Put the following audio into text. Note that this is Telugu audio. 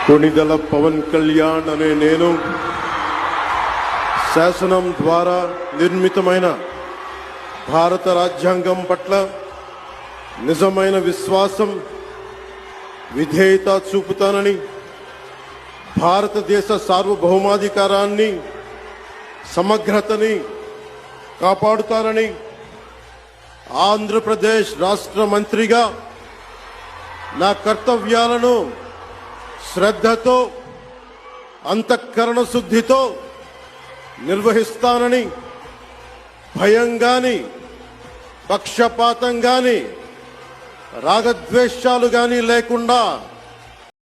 కొణిదెల పవన్ కళ్యాణ్ అనే నేను శాసనం ద్వారా నిర్మితమైన భారత రాజ్యాంగం పట్ల నిజమైన విశ్వాసం, విధేయత చూపుతానని, భారతదేశ సార్వభౌమాధికారాన్ని, సమగ్రతని కాపాడుతానని ఆంధ్రప్రదేశ్ రాష్ట్ర మంత్రిగా నా కర్తవ్యాలను శ్రద్ధతో, అంతఃకరణ శుద్ధితో నిర్వహిస్తానని, భయం గాని, పక్షపాతం గాని, రాగద్వేషాలు గాని లేకుండా